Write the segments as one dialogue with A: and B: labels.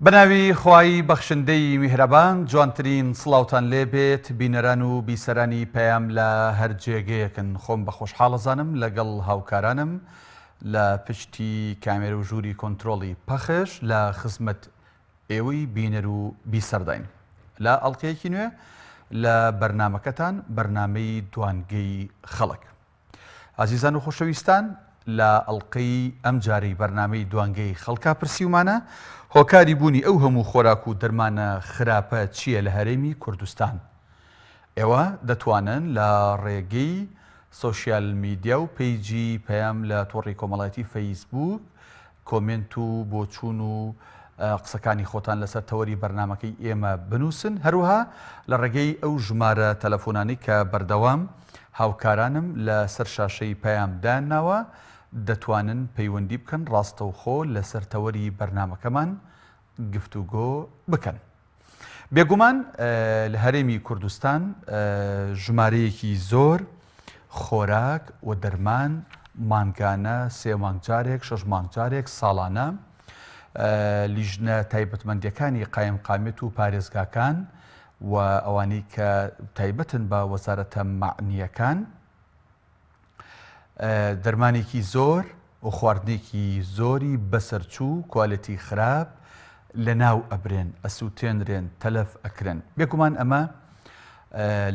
A: بەناوی خوای بەخشندەی میهرەبان جوانترین سڵاوتان لێبێت بینەران و بیسەرانی پەیام لە هەر جێگەیەکن خۆم بە خۆشحاڵەزانم لەگەڵ هاوکارانم لە پشتی کامێرە و ژووری کۆنتترۆڵی پەخش لە خزمەت ئێوەی بینەر و بیسەرداین لە ئەڵلقەیەکی نوێ لە بەرنمەکەتان بەرنمەی دوانگەی خەڵک. ئازیزان و خۆشەویستان لە ئەڵلقەی ئەم جارەی بەرنمەی دوانگەی خەڵکا پرسیومانە هۆکاری بوونی ئەو هەموو خۆراک و دەرمانە خراپە چییە لە هەرێمی کوردستان؟ ئێوە دەتوانن لە ڕێگەی سۆشیال میدیا و پەیجی پەیام لە تۆڕی کۆمەڵایەتی فەیسبوک کۆمنت و بۆچوون و قسەکانی خۆتان لەسەر تەوەری بەرنمەکەی ئێمە بنووسن، هەروها لە ڕێگەی ئەو ژمارە تەلەفۆنانی کە بەردەوام هاوکارانم لە سەر شاشەی پەیامداناوە دەتوانن پەیوەندی بکەن ڕاستەوخۆ لەسەر تەوەری بەرنمەکەمان گفتوگۆ بکەن. بێگومان لە هەرێمی کوردستان ژمارەیەکی زۆر خۆراک و دەرمان مانگانە 3 مانگجارێک 6 مانگجارێک ساڵانە لیژنە تایبەتمەندیەکانی قایمقامێت و پارێزگاکان و ئەوانەی کە تایبەتن بە وەزارەتە معنیەکان دەرمانێکی زۆر و خواردنێکی زۆری بەسەرچوو کوالەتی خراپ لە ناو ئەبرێن، ئەسووتێنرێن، تەلەف ئەکرێن. بێگومان ئەمە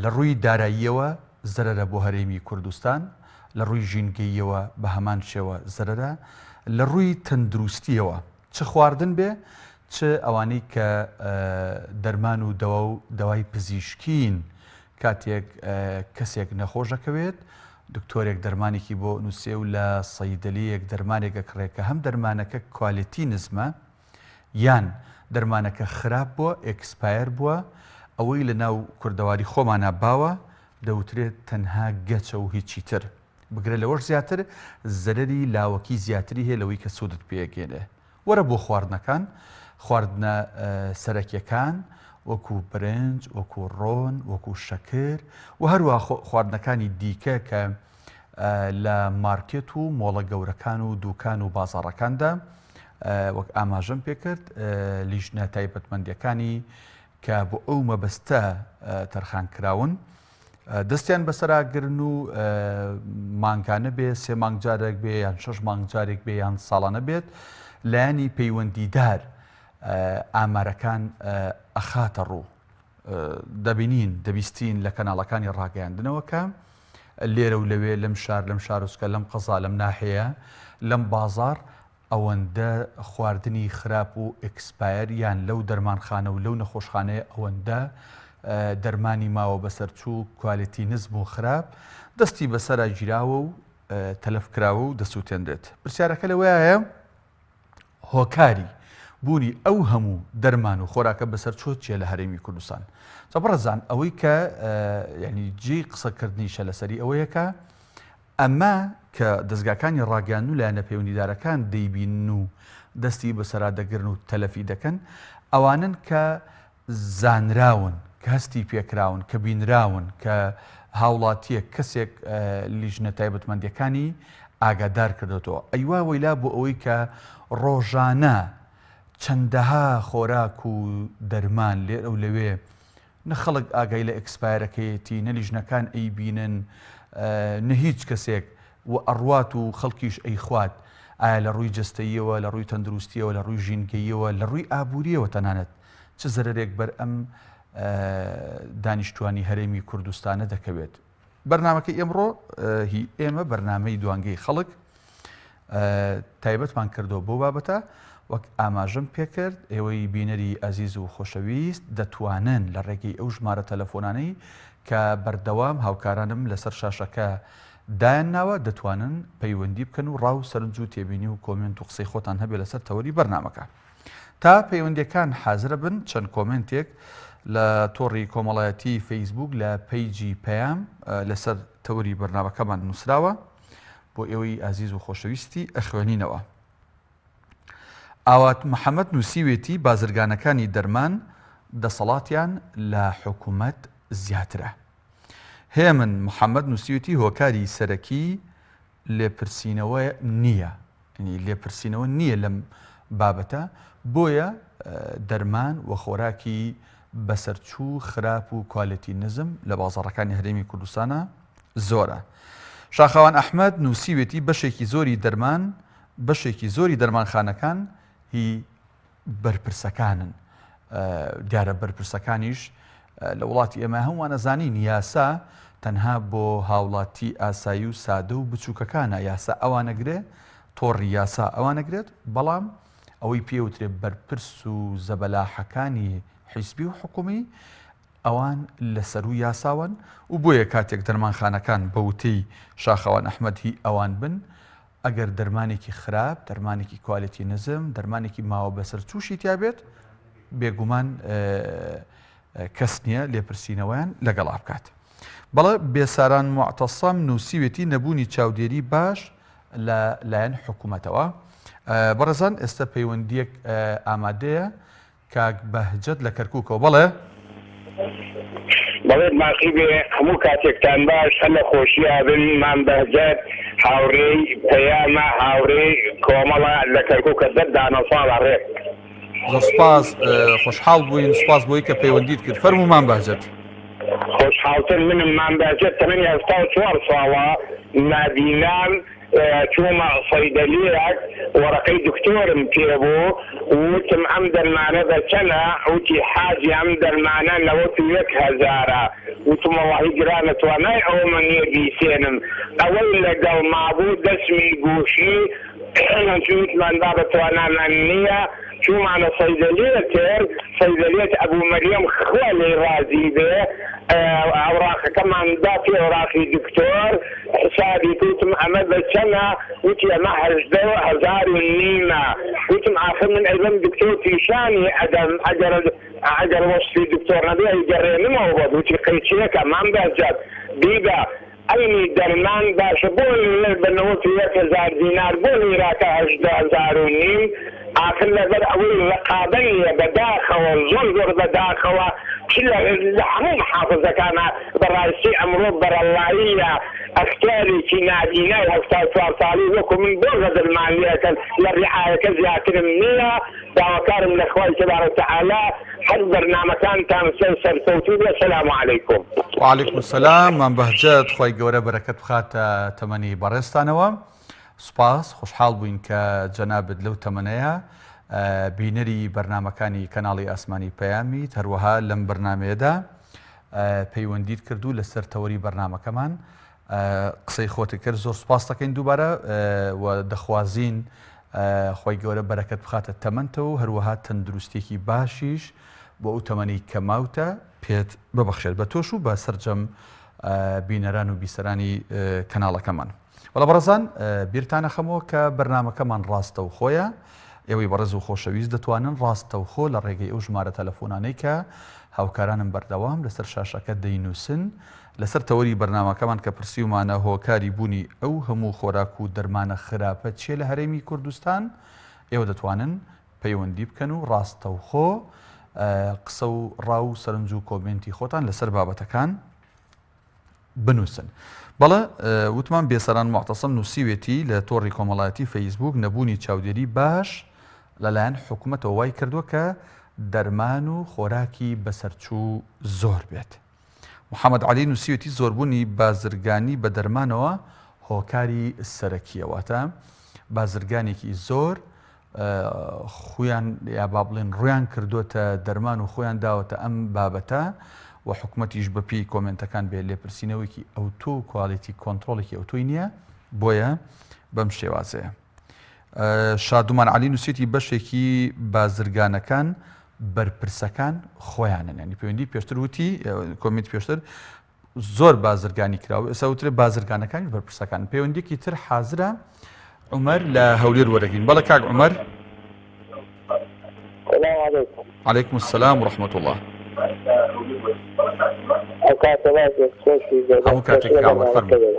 A: لە ڕووی داراییەوە زەرەرە بۆ هەرێمی کوردستان، لە ڕووی ژینگەییەوە بە هەمان شێوە زەرەرە، لە ڕووی تەندروستیەوە چ خواردن بێ چ ئەوانەی کە دەرمان و دەوای پزیشکین کاتێک کەسێک نەخۆشەکەوێت دکتۆرێک دەرمانێکی بۆ نووسێ و لە سەیدەلیەک دەرمانێکە کڕێکە هەم دەرمانەکە کوالیتی نزمە یان دەرمانەکە خراپ بووە ئێکسپایر بووە ئەوەی لە ناو کوردەواری خۆمانە باوە دەوترێت تەنها گەچە و هیچی تر بگرە لەوەش زیاتر زەرەری لاوەکی زیاتری هەیە لەوەی کە سوودت پێگێنێ. وەرە بۆ خواردنەکان، خواردنە سەرەکیەکان وەکو برنج، وەکو ڕۆن، وەکو شەکر و هەروە خواردنەکانی دیکە کە لە مارکێت و مۆڵە گەورەکان و دوکان و بازاڕەکاندا وەک ئاماژەم پێکرد لیژنە تایبەتمەندیەکانی کە بۆ ئەو مەبەستە تەرخان کراون دەستیان بەسەراگرن و مانگانە بێ 3 مانگجارێک بێ یان 6 مانگجارێک بێ یان ساڵانە بێت لایەنی پەیوەندیدار ئامارەکان ئەخاتە ڕوو دەبینین دەبیستین لە کەناڵەکانی ڕاگەیاندنەوەکە لێرە و لەوێ لەم شار لەم شارۆچکە لەم قەزا لەم ناحەیە لەم بازار ئەوەندە خواردنی خراپ و ئێکسپایر یان لەو دەرمانخانە و لەو نەخۆشخانەیە ئەوەندە دەرمانی ماوە بەسەرچوو کوالیتی نزم و خراپ دەستی بەسەرە گیراوە و تەلەف کراوە و دەسووتێنرێت. پرسیارەکە لەوەیە هۆکاری بوونی ئەو هەموو دەرمان و خۆراکە بەسەرچۆ چیە لە هەرێمی کوردستان؟ چەبڕەزان ئەوەی کە ینی جێی قسەکردنیشە لەسەری ئەوەیە کە ئەمە کە دەستگاکانی ڕاگەیاندن و لایەنە پەیوەندیدارەکان دەیبین و دەستی بەسەرا دەگرن و تەلەفی دەکەن ئەوانن کە زانراون کە هەستی پێکراون کە بینراون کە هاوڵاتیە کەسێک لیژنە تایبەتمەندیەکانی ئاگادار کردێتەوە ئەیوا وەیلا بۆ ئەوەی کە ڕۆژانە چەندەها خۆراک و دەرمان لێ ئەو لەوێ نە خەڵک ئاگای لە ئەکسپایرەکەیەتی نە لیژنەکان ئەیبینن نە هیچ کەسێک و ئەڕوات و خەڵکیش ئەیخوات ئایا لە ڕووی جەستەییەوە لە ڕووی تەندروستیەوە لە ڕووی ژینگەییەوە لە ڕووی ئابووریەوە تەنانەت چ زەرێک بەر ئەم دانیشتوانی هەرێمی کوردستانە دەکەوێت. بەرنمەکەی ئێمڕۆ هی ئێمە بەرنامەی دوانگەی خەڵک تایبەتمان کردەوە بۆ بابەتە وەک ئاماژەم پێکرد ئێوەی بینەری ئەزیز و خۆشەویست دەتوانن لە ڕێگەی ئەو ژمارە تەلەفۆنانەی کە بەردەوام هاوکارانم لەسەر شاشەکە دایانناوە دەتوانن پەیوەندی بکەن و ڕاو سەرنج و تێبینی و کۆمنت و قسەی خۆتان هەبێت لەسەر تەوەری بەرنمەکە. تا پەیوەندیەکان حازرە بن چەند کۆمنتێک لە تۆڕی کۆمەڵایەتی فەیسبوک لە پەیجی پەیام لەسەر تەوەری بەرنمەکەمان نووسراوە بۆ ئێوەی ئازیز و خۆشەویستی ئەخوێنینەوە. ئاوات محەممەد نووسیوێتی بازرگانەکانی دەرمان دەسەڵاتیان لە حکوومەت زیاترە. هێمن محەممەد نووسیوێتی هۆکاری سەرەکی لێپرسینەوە نییە، لێپرسینەوە نییە لەم بابەتە بۆیە دەرمان و خۆراکی بەسەرچوو خراپ و کوالیتی نزم لە بازاڕەکانی هەرێمی کوردستانە زۆرە. شاخەوان ئەحمەد نووسیوێتی بەشێکی زۆری دەرمانخانەکان هی بەرپرسەکانن. دیارە بەرپرسەکانیش لە وڵاتی ئێمە هەمووان نەزانین یاسا تەنها بۆ هاوڵاتی ئاسایی و سادە و بچووکەکانە یاسا ئەوانەگرێ تۆڕی یاسا ئەوانەگرێت بەڵام ئەوەی پێوترێ بەرپرس و زەبەلاحەکانی حیزبی و حکومی ئەوان لەسەر و یاساون و بۆیە کاتێک دەرمانخانەکان بەوتەی شاخەوان ئەحمەد هی ئەوان بن ئەگەر دەرمانێکی خراپ دەرمانێکی کوالیتی نزم دەرمانێکی ماوە بەسەر تووشی تیابێت بێگومان کەس نییە لێپرسینەوەیان لەگەڵا بکات. بەڵێ بێساران معتەسەم نووسیوێتی نەبوونی چاودێری باش لایەن حکوومەتەوە. بەڕێزان ئێستا پەیوەندیەک ئامادەیە کاک بەهجەت لە کەرکووکەوە.
B: بەڵێ ماقی بێ هەموو کاتێکتان باش هەر لە خۆشییا بن مام بەهجەت هاوڕێی پەیامە هاوڕێی کۆمەڵە لە کەرکووکە دەردانە ساڵە ڕێک.
A: زۆر سپاس خۆشحاڵ بووین سپاس بۆی کە پەیوەندیت کرد. فەرموو مام بەهجەت.
B: خۆشحاڵتر منم مام بەهجەت تەمەنی 74 ساڵە نابینان چوومە سەیدەلیەک وەرەقەی دکتۆرم پێبوو وتم ئەم دەرمانە بەچەنە وتی حاجی ئەم دەرمانە 91,000 وتم وەڵاهی گرانە توانای ئەوەمە نییە بیسێنم ئەوەی لەگەڵ مابوو دەسمی گوشی چوتمان با بەتوانامان نییە چوومانە سەیدەلیە تر سەیدەلیەت ئەبوو مەریەم خوا لێی ڕازی بێ ئەوراقەکەمان دا پێ ئەوراقی دکتۆر حسابی وتم ئەمە بەچەنە وتی ئەمە 18,500 وتم ئاخر من ئەیبم دکتۆر پیشانی ئەدەم ئەگەر وەسفی دکتۆر نەبێ ئەیگەڕێنمەوە بۆ وتی قەیچیەکە مام بەهجەت بیبە ئەینی دەرمان باشە بۆ بە 91,000 دینار بۆ لیراکە 18,500 آخر لەبەر ئەوەی لەقابەیە بەداخەوە زۆر بەداخەوە لە هەموو محافزەکانە بەڕاستی ئەمڕۆ بەرەڵاییە ئەختارێکی نابینای 74 ساڵی وەکو من بۆ دەرمانیەکەن لە ڕعایەکە زیاترم نییە داواکارم لە خوای تبارەک و تەعالا هەر بەرنامەکانتان سەرکەوتوو بێ. سەلام عەلەیکم.
A: وعەلەیکم سەلام. مام بەهجەت خوای گەورە بەرەکەت بخاتە تەمەنی بەڕێستانەوە. سوپاس خۆشحاڵ بووین کە جەنابت لەو تەمەنەیە بینەری بەرنامەکانی کەناڵی ئاسمانی پەیامیت هەروەها لەم بەرنامەیەدا پەیوەندیت کردو لەسەر تەوەری بەرنامەکەمان قسەی خۆتی کرد. زۆر سوپاس دەکەین دووبارە و دەخوازین خۆی گەورە بەرەکەت بخاتە تەمەنتەوە و هەروەها تەندروستێکی باشیش بۆ ئەو تەمەنی کەماوتە پێت ببەخشێت بە تۆش و بە سەرجەم بینەران و بیسەرانی کەناڵەکەمان. وەڵا بەڕێزان بیرتانە خەمەوە کە بەرنامەکەمان ڕاستە و خۆیە ئێوەی بەڕێز و خۆشەویست دەتوانن ڕاستە و خۆ لە ڕێگەی ئەو ژمارە تەلەفۆنانەی کە هاوکارانم بەردەوام لەسەر شاشەکە دەینووسن لەسەر تەوەری بەرنامەکەمان کە پرسیومانە هۆکاری بوونی ئەو هەموو خۆراک و دەرمانە خراپە چیە لە هەرێمی کوردستان ئێوە دەتوانن پەیوەندی بکەن و ڕاستە و خۆ قسە و ڕاو و سەرنج و کۆمنتی خۆتان لەسەر بابەتەکان بنووسن. بەڵێ وتمان بێسەران معتەسەم نووسیوێتی لە تۆڕی کۆمەڵایەتی فەیسبوک نەبوونی چاودێری باش لەلایەن حکوومەتەوە وای کردووە کە دەرمان و خۆراکی بەسەرچوو زۆر بێت. محەممەد عەلی نووسیوێتی زۆربوونی بازرگانی بە دەرمانەوە هۆکاری سەرەکیەوەتە بازرگانێکی زۆر خۆیان یا با بڵێن ڕویان کردوتە دەرمان و خۆیان داوەتە ئەم بابەتە و حکوومەتیش بەپی کۆمنتەکان بێت لێپرسینەوەیکی ئەوتۆ و کوالیتی کۆنتترۆڵێکی ئەوتۆی نییە بۆیە بەم شێوازەیە. شادومان عەلی نووسێتی بەشێکی بازرگانەکان بەرپرسەکان خۆیانن ینی پەیوەندی پێشتر وتی کۆمیت پێشتر زۆر بازرگانی کراوە ئێستا وترێ بازرگانەکانی بەرپرسەکان. پەیوەندیەکی تر حازرە عومەر لە هەولێر وەرەگرین. بەڵێ کاک عومەر. عەلەیکم السەلام وڕەحمەتوڵڵاه. هەموو کاتێک کاوە فەرموو.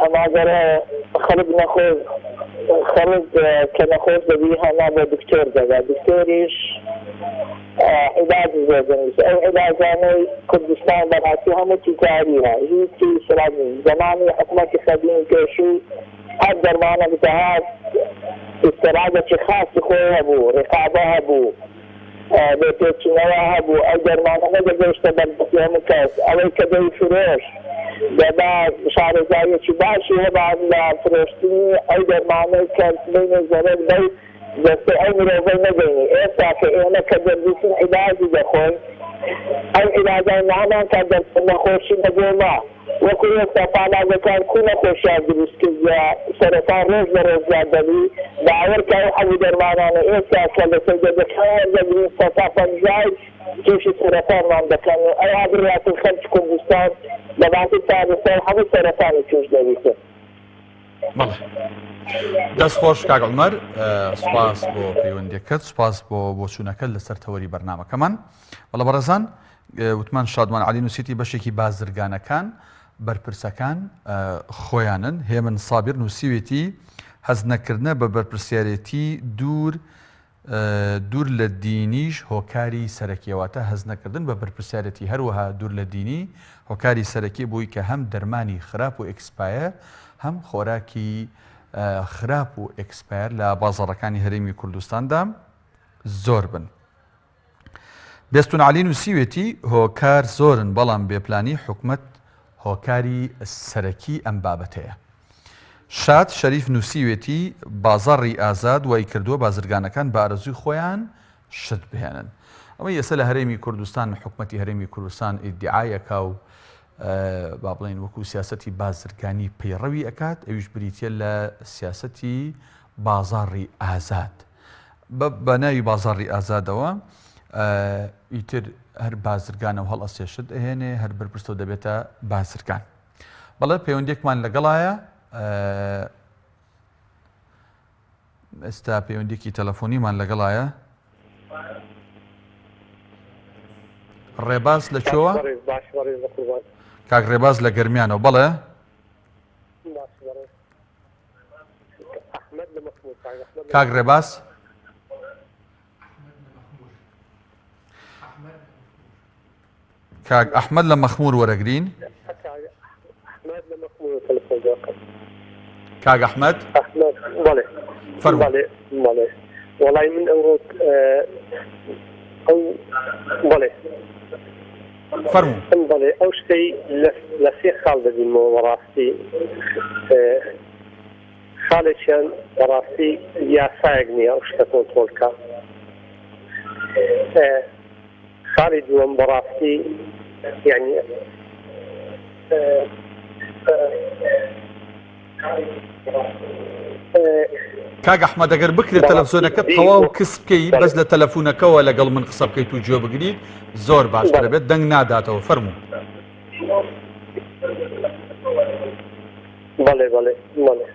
C: ئەما ئەگەر خەڵک نەخۆش خەڵک کە نەخۆش دەبی هەنا بۆ دکتۆر دەبا دکتۆریش عیلاج زۆر دەنووسێ ئەو عیلاجانەی کوردستان بەڕاستی هەموو تیجاریە هیچی سلامی زمانی حکومەتی خەبین پێشوو هەر دەرمانە بدەهات استرادة خاص خوي هبو رقابة هبو بيتوتشنوا هبو أجر ما نقدر يشتغل بسيهم كاس أول كده يفروش دابا شعر زايد شباشي هبا على فروشتني أجر ما نكاس بين الزمان بي بس عمره بين مديني إيسا كأنا كده بيسن علاجي دخول العلاجين معنا كده نخوشي نقوما وكل استطاعنا إذا كان كنا خوشي بسكيزا سرطان روز لروز لعدني دعور كاو حبو درمانا إيسا كده سيدة كان جدري استطاع فنجاي كيف سرطان ما عندك أي عبريات الخلف كردستان لبعث التعريفين حبو سرطان يتوش داريسه
A: دەست خۆش کاک عومەر سوپاس بۆ پەیوەندیەکەت سوپاس بۆ چوونەکەت لەسەر تەوەری بەرنامەکەمان بەڵە بەڕێزان وتمان شادمان عەلی نووسیتی بەشێکی بازرگانەکان بەرپرسەکان خۆیانن هێمن سابر نووسیوێتی هەز نەکردنە بە بەرپرسیارەتی دوور لە دینیش هۆکاری سەرەکیەوەتە هەز نەکردن بە بەرپرسیارەتی هەروەها دوور لە دینی هۆکاری سەرەکی بووی کە هەم دەرمانی خراپ و ئێکسپایە هەم خۆراکی خراپ و ئێکسپایر لە بازاڕەکانی هەرێمی کوردستاندا زۆر بن. بێستون عەلی نووسیوێتی هۆکار زۆرن بەڵام بێپلانی حکومەت هۆکاری سەرەکی ئەم بابەتەیە. شاد شەریف نووسیوێتی بازاڕی ئازاد وای کردووە بازرگانەکان بە ئارەزووی خۆیان شت بهێنن. ئەمە ئێستا لە هەرێمی کوردستان حکومەتی هەرێمی کوردستان ئیدعایەکە و با بڵێن وەکو سیاسەتی بازرگانی پەیڕەوی ئەکات ئەویش بریتە لە سیاسەتی بازاڕی ئازاد بە ناوی بازاڕی ئازادەوە ئیتر هەر بازرگانە و هەڵئەسێشت ئەهێنێ هەر بەرپرسەوە دەبێتە بازرگان. بەڵێ پەیوەندێکمان لەگەڵایە ئێستا پەیوەندێکی تەلەفۆنیمان لەگەڵایە ڕێباز لە چۆوە؟ کاک ڕێباز لە گەرمیانەوە بەڵێ کاک ڕێباز کاک ئەحمەد لە مەخموور وەرەگرین کاک ئەحمەد
B: وڵای من ئەوڕۆ ئەو بەڵێ
A: فەرموو
B: بەڵێ ئەو شتەی لە سێ خاڵ دەبینەوە بەڕاستی خاڵێکیان بەڕاستی یاسایەک نییە ئەو شتە کۆنتڕۆڵکە خاڵی دووەم بەڕاستی یعنی
A: کاک ئەحمەد ئەگەر بکرێت تەلەڤیزۆنەکەت تەواو کەس بکەی بەس لە تەلەفۆنەکەەوە لەگەڵ من قسە بکەیت و گوێ بگریت زۆر باشتر دەبێت دەنگ ناداتەوە فەرموو.
B: بەڵێ بەڵێ بەڵێ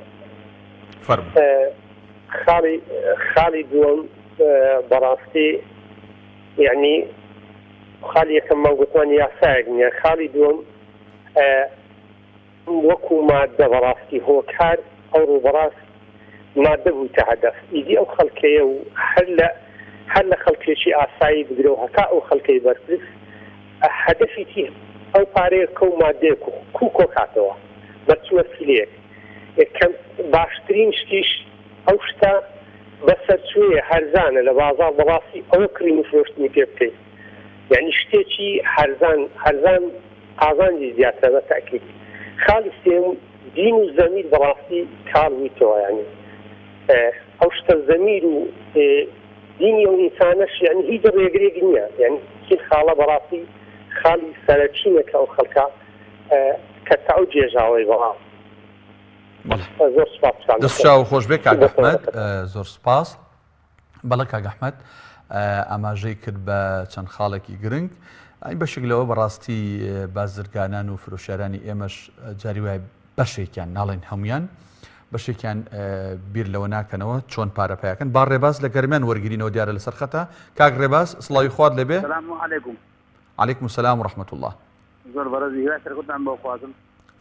A: فەرموو.
B: خاڵی دووەم بەڕاستی یعنی خاڵی یەکەممان گوتمان یاسایەک نییە خاڵی دووەم وەکو مادە بەڕاستی هۆکار ئەوڕۆ بەڕاست مادە بووی تا هەدەف ئیدی ئەو خەڵکەیە و هەر لە خەڵکێکی ئاسایی بگرەوە هەتا ئەو خەڵکەی بەرپرس هەدەفی تی ئەو پارەیە کە و مادەیە کو کۆکاتەوە بەچوە فیلەیەک کەم باشترین شتیش ئەو شتە بەسەرچوویە هەرزانە لە بازاڕ بەڕاستی ئەوە کڕین و فرۆشتنی پێ بکەیت یعنی شتێکی هەرزان ئازانجی زیاترە بە تاکید خاڵی سێم دین و زەمیر بەڕاستی کاڵویتەوە یعنی ئەو شتە زەمیر و دینی و ئینسانەش یعنی هیچ ڕێگرێکی نییە یعنی چین خاڵە بەڕاستی خاڵی سەرچینەکە ئەو خەڵکە کە تا ئەو جێژاوەی بەڵام زۆر سپاس
A: دەستشاو خۆش بێ کاک ئەحمەد زۆر سپاس. بەڵێ کاک ئەحمەد ئاماژەی کرد بە چەند خاڵێکی گرنگ ئەی بەشێک لەوە بەڕاستی بازرگانان و فرۆشیارانی ئێمەش جاری وایە بەشێکیان ناڵێن هەمویان بەشێکیان بیر لەوە ناکەنەوە چۆن پارەپیاکەن با ڕێباز لە گەرمیان وەرگرینەوە دیارە لەسەر خەتە کاک ڕێباز سڵاوی خوارد لەبێ. عەلەیکوم سەلام و ڕەحمەت الله.
D: زۆر بەڕێزی هیوای سەرکەوتان بۆ خوازم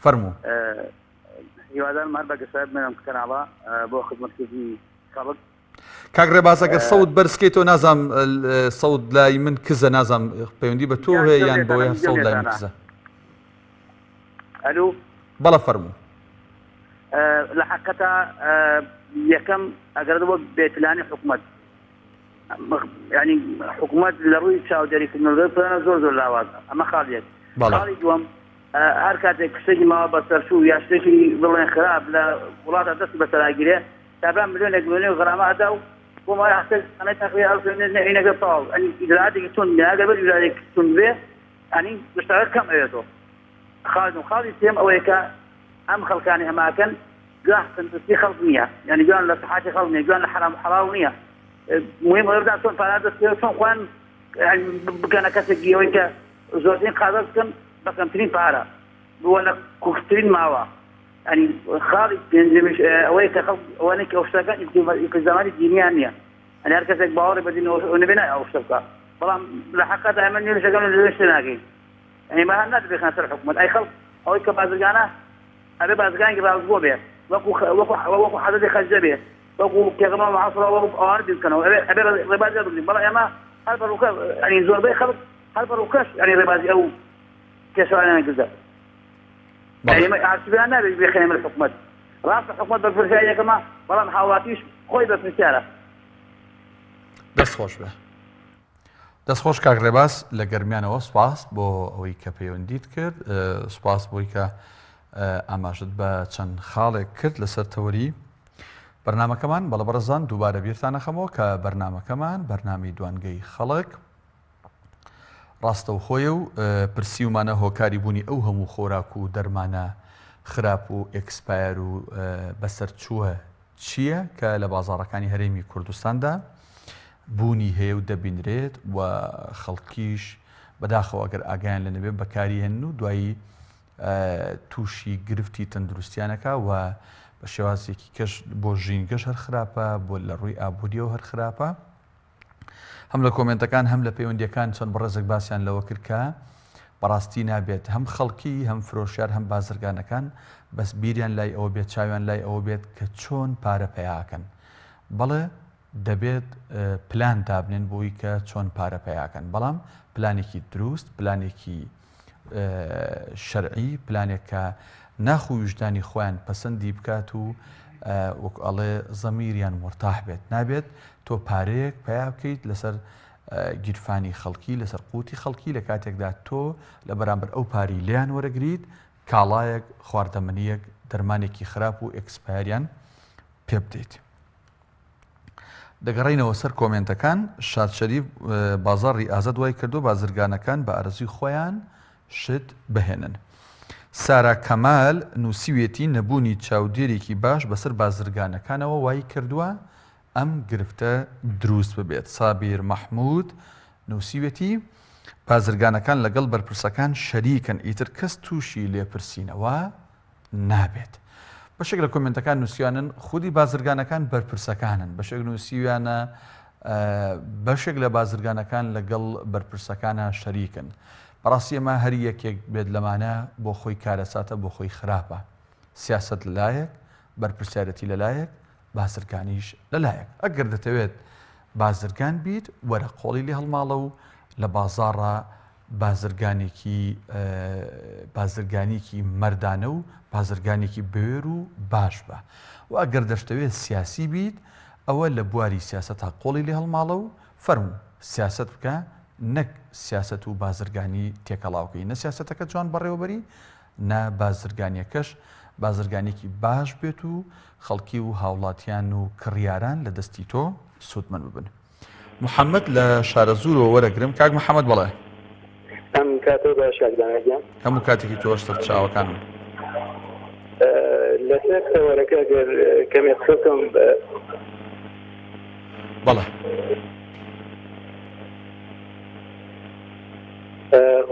A: فەرموو.
D: هیوادارم هەر بەگەشایت بمێنم کەناڵە بۆ خزمەتکردنی خەڵک.
A: کاک ڕێباز ئەگەر سەوت بەرزکەیتەوە نازام سەوت لای من کزە نازام پەیوەندی بە تۆ هەیە یان بەوەی هەر سەوت لای من کزە.
D: ئەلو
A: بەڵە فەرموو.
D: لە حەقەتە یەکەم ئەگەردەوە بێتلانی حکوومەت ینی حکوومەت لە ڕووی چاودێریکردنەوەی پلانە زۆر لاوازە ئەمە خاڵێک خاڵی دووەم هەر کاتێک کشتێکی ماوە بە سەرچوو یا شتێکی بڵێن خراپ لە وڵاتە دەستی بەسەراگیرێ تابان ملیۆنێک ملیۆنێ غرامە ئەدا و بۆ مای حسێک ئەنەی تەقوی ئەڵنەگە تاو ئەنی ئیدراتێکی تون ناگە بەر ئیدراتێکی تون بێ ئەنی گشتەکە کەم ئەوێتەوە خاڵی سێم ئەوەیە کە ئەم خەڵکانی هەماکەن گواه تەندروستی خەڵک نییە یعنی گویان لە سەحاتی خەڵک نییە گویان لە حرام حەڵاو نییە مهم ئەوەدا چۆن پارا دەستێ چۆن خوان بکەنە کەسێک گیەوەی کە زۆرترین قازە بکەن بە کەمترین پارە بووە لە کوکترین ماوە ینی خاڵی پێنجەمیش ئەوەیە کە خەڵک ئەوانەی کە ئەو شتەکان ئیلتزاماتی دینیان نییە ئەنی هەر کەسێک باوەڕی بە دینەوە نەبێنای ئەو شتە بکات بەڵام لە حەقەتە ئەمە نوێژەکان لە شتە ناکەین ینی مەهان ناتبێت سەر حکوومەت ئەی خەڵک ئەوەی کە بازرگانە ئەبێ بازرگانێکی ڕازگۆ بێت وەکو حەزەتی خەجە بێت وەکو پێغەمبەر معاصر ئەوانە بکەنەوە ئەبێ ڕێبازی بکەین بەڵام ئێمە هەر بەڕووکە ینی زۆربەی خەڵک هەر بەڕووکەش ینی ڕێبازی ئەو کێشەوانیان کردە ئێمە ئارچیبیان نابێت بخێنێ لە حکوومەت ڕاستە حکوومەت بەرپرسیاری یەکەمە بەڵام هاوڵاتیش خۆی بەرپرسیارە
A: دەستخۆش بێ دەستخۆش کاک ڕێباز لە گەرمیانەوە سوپاس بۆ ئەوەی کە پەیوەندیت کرد سوپاس بۆی کە ئاماژت بە چەند خاڵێک کرد لەسەر تەوەری بەرنامەکەمان بەڵە بەڕێزان دووبارە بیرتان نەخەمەوە کە بەرنامەکەمان بەرنامی دوانگەی خەڵک ڕاستەوخۆیە و پرسیومانە هۆکاری بوونی ئەو هەموو خۆراک و دەرمانە خراپ و ئێکسپایر و بەسەرچووە چییە کە لە بازاڕەکانی هەرێمی کوردستاندا بوونی هەیە و دەبینرێت و خەڵکیش بەداخەوە ئەگەر ئاگیان لە نەبێت بەکاری هێن و دوایی تووشی گرفتی تەندروستیانەکە و بە شێوازێکی کەش بۆ ژینگەش هەر خراپە بۆ لە ڕووی ئابوووریەوە هەر خراپە هەم لە کۆمنتەکان هەم لە پەیوەندیەکان چەند بەڕێزێک باسییان لەوە کرد کە بەڕاستی نابێت هەم خەڵکی هەم فرۆشیار هەم بازرگانەکان بەس بیریان لای ئەوە بێت چاویان لای ئەوە بێت کە چۆن پارە پەیاکەن بەڵێ دەبێت پلان دابنێن بۆی کە چۆن پارە پەیاکەن بەڵام پلانێکی دروست پلانێکی شەرعی پلانێک کە ناخ و وجدانی خۆیان پەسەندی بکات و وەک ئەڵێ زەمیریان مرتاح بێت نابێت تۆ پارەیەک پیا بکەیت لەسەر گیرفانی خەڵکی لەسەر قوتی خەڵکی لە کاتێکدا تۆ لە بەرامبەر ئەو پاری لیان وەرەگریت کاڵایەک خواردەمەنیەک دەرمانێکی خراپ و ئێکسپایریان پێ بدەیت. دەگەڕینەوە سەر کۆمنتەکان شاد شەریف بازاڕی ئازاد وای کردو بازرگانەکان بە ئەرزی خۆیان شت بهێنن. سارا کەمال نووسیوێتی نەبوونی چاودێرێکی باش بەسەر بازرگانەکانەوە وای کردووە ئەم گرفتە دروست ببێت. سابیر مەحموود نووسیوێتی بازرگانەکان لەگەڵ بەرپرسەکان شەریکن ئیتر کەس تووشی لێپرسینەوە نابێت. بەشێک لە کۆمنتەکان نووسیانن خودی بازرگانەکان بەرپرسەکانن بەشێک نووسیویانە بەشێک لە بازرگانەکان لەگەڵ بەرپرسەکانە شەریکن. بەڕاستی ئەمە هەر یەکێک بێت لەمانە بۆ خۆی کارەساتە بۆ خۆی خراپە سیاست لەلایەک بەرپرسیارەتی لەلایەک بازرگانیش لەلایەک ئەگەر دەتەوێت بازرگان بیت وەرە قۆڵی لێ هەڵماڵە و لە بازاڕە بازرگانێکی مەردانە و بازرگانێکی بێر و باش بە و ئەگەر دەشتەوێت سیاسی بیت ئەوە لە بواری سیاسەتا قۆڵی لێ هەڵماڵە و فەرموو سیاست بکە نەک سیاست و بازرگانی تێکەڵاوکەی نە سیاستەکە جوان بەڕێوەبەری نە بازرگانیەکەش بازرگانێکی باش بێت و خەڵکی و هاوڵاتیان و کڕیاران لە دەستی تۆ سوودمەند ببن. محەممەد لە شارە زورەوە وەرەگرم کاک محەممەد بەڵێ
B: ئەم کاتۆ باشگیان
A: هەموو کاتێکی تۆشتر چاوەکانم
B: لەسەر تەوەرەکە گەر کەمێک خۆکەم
A: بەڵێ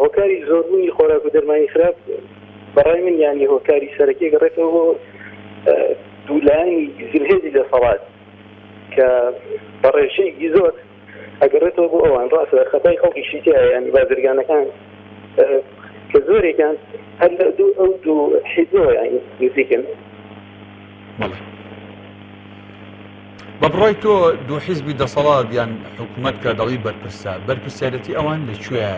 B: هۆکاری زۆربوونی خۆراک و دەرمانی خراپ بەڕای من یانی هۆکاری سەرەکی گەڕێتەوە بۆ دوولانی زیلهێزی دەسەڵات کە بەڕێژەیەکی زۆر ئەگەڕێتەوە بۆ ئەوان ڕاستە خەتای خەڵکیشی تایە ینی بازرگانەکان کە زۆرێکیان هەر لە ئەو دوو حیزۆ یانی نزیکن.
A: بە بڕای تۆ دوو حیزبی دەسەڵات یان حکوومەت کە دەڵی بەرپرسە بەرپرسیارەتی ئەوان لەکوێیە؟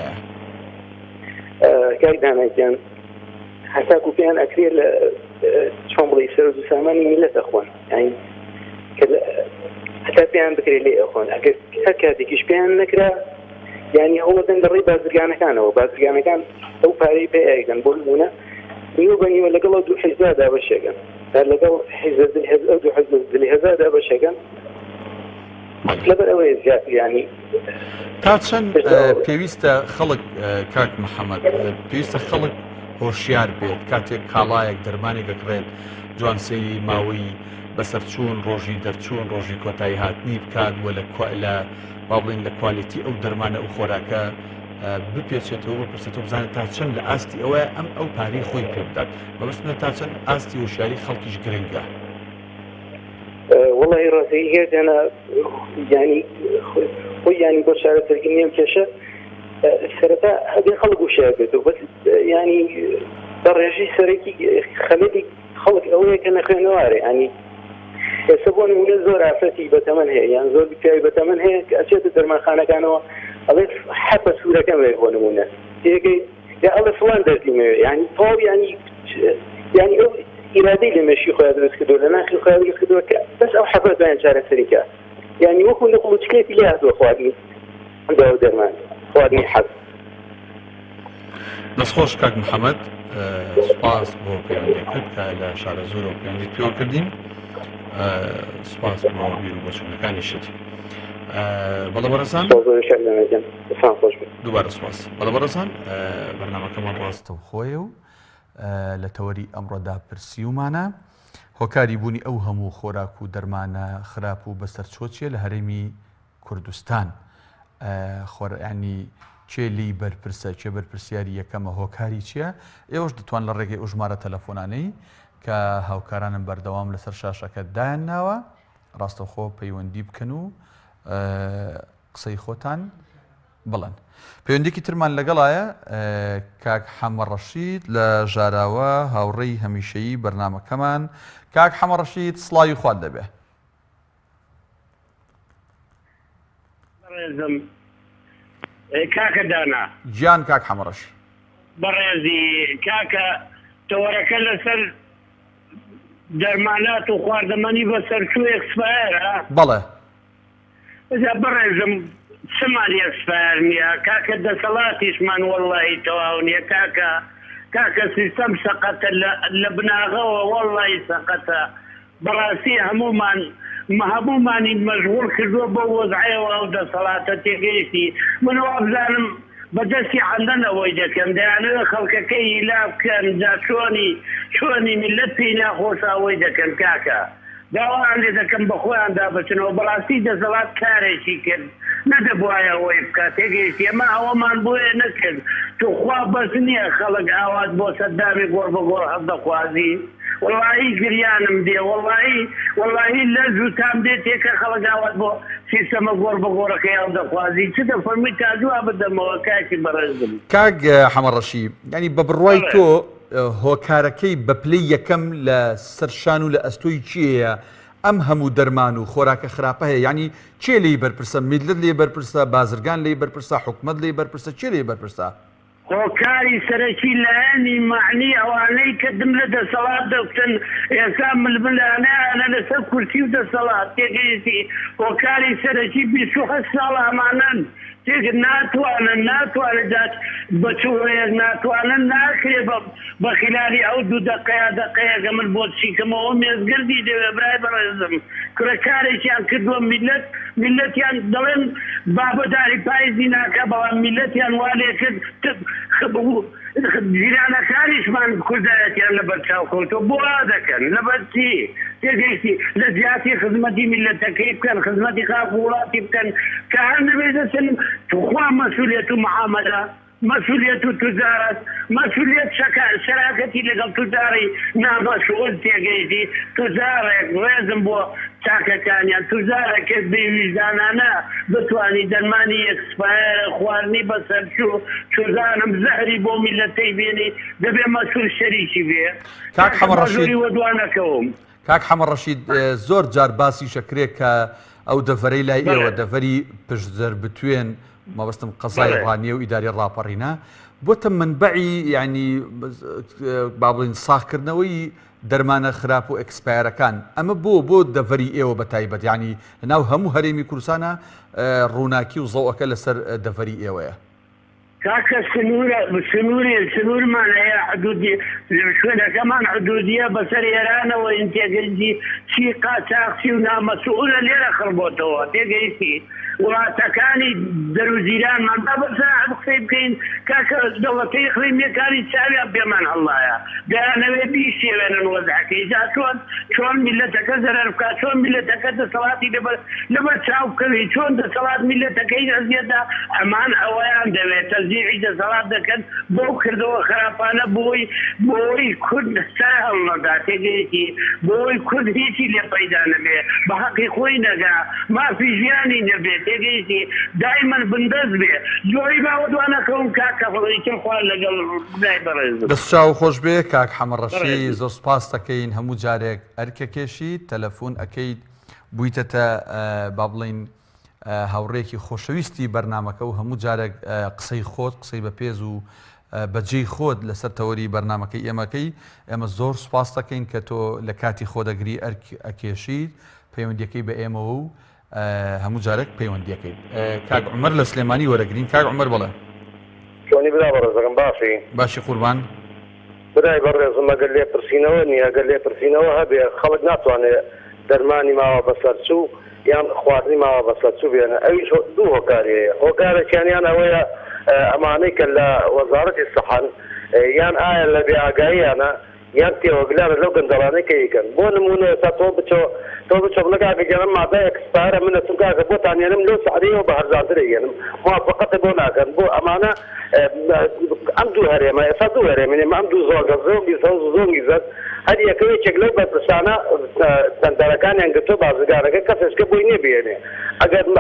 B: کاک دانایکیان هەتاکو پێیان ئەکرێت لە چۆن بڵێ سەرۆک و سامانی میلەتە خۆن یانی
E: حتى بيان بكري لي أخون أكاد كيش بيان نكرة يعني هو كان دري بازرقانة كان هو بازرقانة كان أو باري بي كان بولونا يوبني ولا قالوا دو حزاد هذا الشيء كان هلا قالوا حزاد الحزاد دو حزاد الحزاد هذا الشيء كان لا بأوي زياد يعني
A: تاچەند پێویستە خەڵک کاک محەممەد پێویستە خەڵک هۆشیار بێت کاتێک کاڵایەک دەرمانێک دەکڕێت جوانسەی ماوەی بەسەرچوون ڕۆژی دەرچوون ڕۆژی کۆتایی هاتنی بکات وە لە با بڵێن لە کوالیتی ئەو دەرمانە ئەو خۆراکە بپێچێتەوە بپرسێتەوە بزانێت تا چەند لە ئاستی ئەوە ئەو پارەی خۆی پێ بدات بەبستە تا چەند ئاستی وشاری خەڵکیش گرنگە.
E: والله راسي أنا يعني يعني بشارة الجنيم كشة سرتا هذه خلق وشابته بس يعني درجة سريكي خلدي خلق أوي كان خنواري يعني يسبون من زور عفتي بتمنها يعني زور بتاعي بتمنها أشياء درمان خانة كانوا أضيف حبة سورة كاملة هو نمونا يا الله فلان درتي يعني طول يعني إرادي لما شيخ هذا الكدور لنا شيخ هذا الكدور بس أو حفظ بين شارع الشركات يعني وكل نقول تكليف لي هذا أخواني عنده درمان أخواني حظ
A: دەستخۆش کاک محەممەد سوپاس بۆ پەیوەندیکرد کە لە شارە زۆر و پەیوەندیت پێوە کردین سوپاس بۆ بیر و بۆچوونەکانی شت بەڵێ بەڕێزان دووبارە سوپاس بەڵێ بەڕێزان بەرنامەکەمان ڕاستە و خۆیە و لە تەوەری ئەمڕۆدا پرسیومانە هۆکاری بوونی ئەو هەموو خۆراک و دەرمانە خراپ و بەسەرچۆچیە لە هەرێمی کوردستان ینی چێ لی بەرپرسە چێ بەرپرسیاری یەکەمە هۆکاری چییە ئێوەش دەتوان لە ڕێگەی ئەو ژمارە تەلەفۆنانەی کە هاوکارانم بەردەوام لەسەر شاشەکە دایان ناوە ڕاستەوخۆ پەیوەندی بکەن و قسەی خۆتان بڵێن. پەیوەندێکی ترمان لەگەڵایە کاک حەمە ڕەشید لە ژاراوە هاوڕێی هەمیشەیی بەرنامەکەمان. کاک حەمە ڕەشید سڵاوی خوارد دەبێ.
F: کاکە دانا
A: گیان کاک حەمە ڕەشید
F: بەڕێزی کاکە تەوەرەکە لەسەر دەرمانات و خواردەمەنی بەسەرچوو ئێکسپایرە
A: بەڵێ
F: بەڕێزم چمان ئێکسپایر نییە کاکە دەسەڵاتیشمان وەڵڵاهی تەواو نییە کاکە سیستەم سەقەتە لە بناغەوە وەڵڵاهی سەقەتە بەڕاستی هەمومانی مەشغوڵ کردووە بۆ وەزعەوە ئەو دەسەڵاتە تێگەیشتی من وابزانم بەدەستی عەندەنەوەی دەکەم دەیانەوە خەڵکەکەی هیلا بکەن جا چۆنی میلەت پێی ناخۆشاوەی دەکەن کاکە داوایان لێ دەکەم بە خۆیان دابچنەوە بەڕاستی دەسەڵات کارێکی کرد نەدەبوایە ئەوەی بکات تێگەیشتی ئەمە ئەوەمان بۆیە نەکرد توخوا بەس نییە خەڵک ئاوات بۆ سەددامی گۆڕ بە گۆڕ هەڵدەخوازی والله گریانم دێ والله لە زووتام دێت تێکە خەڵک ئاوات بۆ سیستەمە گۆڕ بە گۆڕەکەی هەڵدەخوازی چ دەفەرمی تاجووا بدەمەوە کاکی بەڕێزم.
A: کاک حەمە ڕەشید ینی بە بڕوای تۆ هۆکارەکەی بە پلەی یەکەم لە سەرشان و لە ئەستۆی چیەیە ئەم هەموو دەرمان و خۆراکە خراپە هەیە ینی چێ لێی بەرپرسە میلەت لێ بەرپرسە بازرگان لێی بەرپرسە حکومەت لێی بەرپرسە چێ لێی بەرپرسە؟
F: هۆکاری سەرەکی لایەنی معنی ئەوانەی کە دم لە دەسەڵات دەکتن ئێستا ململانیانە لەسەر کورسی و دەسەڵات تێگەیشتی هۆکاری سەرەکی 28 ساڵ ئەمانەن تێگر ناتوانن دات بەچوەیەک ناتوانن ناکرێ بە خلالی ئەو دوو دەقەیەکە من بۆ چیکەمەوە مێزگردی دەوێ برای بەڕێزم کارێکیان کردووە میلەتیان دەڵێن بابەداری پایزی ناکە بەڵام میلەتیان وا لێ کرد جیرانەکانیشمان کوردایەتیان لەبەر چاوکەوتەوە بۆ دەکەن لەبەر چی تێگەیشتی لە زیاتی خزمەتی میلەتەکەی بکەن خزمەتی خاک وڵاتی بکەن کە هەر نەبێدەچن توخوا مەسئولیەت و معامەلە مەسئولیەت و تجارەت مەسئولیەت شەراکەتی لەگەڵ تجاری نامەسئول تێگەیشتی تجارێک ڕێزم بۆ چاکەکانیان تجارێکێک بێویژدانانە بتوانی دەرمانی ئێکسپایرە خواردنی بەسەرچوو چوزانم زەهری بۆ میلەتەی بێنی دەبێ مەسئول شەریکی بێ
A: کاک حەمە ڕەشید
F: وەدوانەکەوم
A: کاک حەمە ڕەشید زۆر جار باسی شەکرێ کە ئەو دەڤەرەی لای ئێوە دەڤەری پشتزەر بتوێن مەبەستم قەزای ڕانیە و ئیداری ڕاپەڕینە بۆتە منبعی ینی با بڵین ساختکردنەوەی دەرمانە خراپ و ئەکسپایرەکان ئەمە بۆ دەڤەری ئێوە بە تایبەت ینی لەناو هەموو هەرێمی کوردستانە ڕووناکی و زەوەکە لەسەر دەڤەری ئێوەیە.
F: کاکە سنوورمان هەیە حدودی شوێنەکەمان حدودیە بەسەر ئێرانەوە ئینتێگرنجی چی قاچاقچی و نامەسئولە لێرە خڕبۆتەوە تێگەیشتی وڵاتەکانی دەروزیرانمان با بەسەر قسەی بکەین کاکە دەوڵەتەی ئیقلیمیەکانی چاویان پێمان هەڵایە دەیانەوێ بیشێوێنن وەزعەکەی جا چۆن میلەتەکە زەرەر بکات چۆن میلەتەکە دەسەڵاتی لەبەر چاو بکەوی چۆن دەسەڵات میلەتەکەی ئەزیێدا ئەمان ئەوەیان دەوێت تەزیعی دەسەڵات دەکەن بۆ کردەوە خراپانە بۆی کورد سەر هەڵنەدا تێگەیەتی بۆی کورد هیچی لێ پەیدا نەبێ بە حەقی خۆی نەگا مافی ژیانی نەبێت تێگەیشتی دایمەن بندەست بێ جۆری باوەدوانەکەم کاکە فڵیکم خوارد لەگەڵ بلای بەڕێز
A: دەست چاو خۆش بێ کاک حەمەڕەشی زۆر سپاس دەکەین هەموو جارێک ئەرکەکێشی تەلەفۆن ئەەکەیت بوویتەتە با بڵین هاوڕێکی خۆشەویستی بەرنمەکە و هەموو جارێک قسەی خۆت قسەی بە پێز و بەجێی خۆت لەسەر تەوەری بەرنمەکەی ئێمەکەی ئێمە زۆر سپاس دەکەین کە تۆ لە کاتی خۆدەگری ئەکێشیت پەیوەندیەکەی بە ئێمەوە و هەموو جارێک پەیوەندیەکەی کاک عومەر لە سلێمانی وەرەگرین کاک عومەر بڵێ
G: چۆنی برا بەڕێزەکەم
A: باشی قوربان
G: برای بەڕێزم ئەگەر لێ پرسینەوە نییە ئەگەر لێ پرسینەوە هەبێ خەڵک ناتوانێت دەرمانی ماوە بەسەرچوو یان خواردنی ماوە بەسەرچوو بێنە ئەویش دوو هۆکاریەیە هۆکارێکیان ئەوەیە ئەمانەی کە لە وەزارەتی سەحان یان ئایا لە بێئاگاییانە یان تێوەگلارە لەو گەندەڵانەی کە یکەن بۆ نمونە ئێستا تۆ بچۆ بڵگا گەرم مادە ئەکسپایرە منە چونکاکە بۆ تانێنم لەو سعدیەوە بە هەرزانتر ئێنم موافقەتە بۆ ناکەن بۆ ئەمانە ئەم دوو هەرێمە ئێستا دوو هەرێمێنێمە ئەم دوو زۆرگە زۆنگی زەد هەر یەکەوێکێک لەو بەرپرسانە تەندەرەکانیان گرتۆ بازرگانەکە کەسێکە بۆی نێبێنێ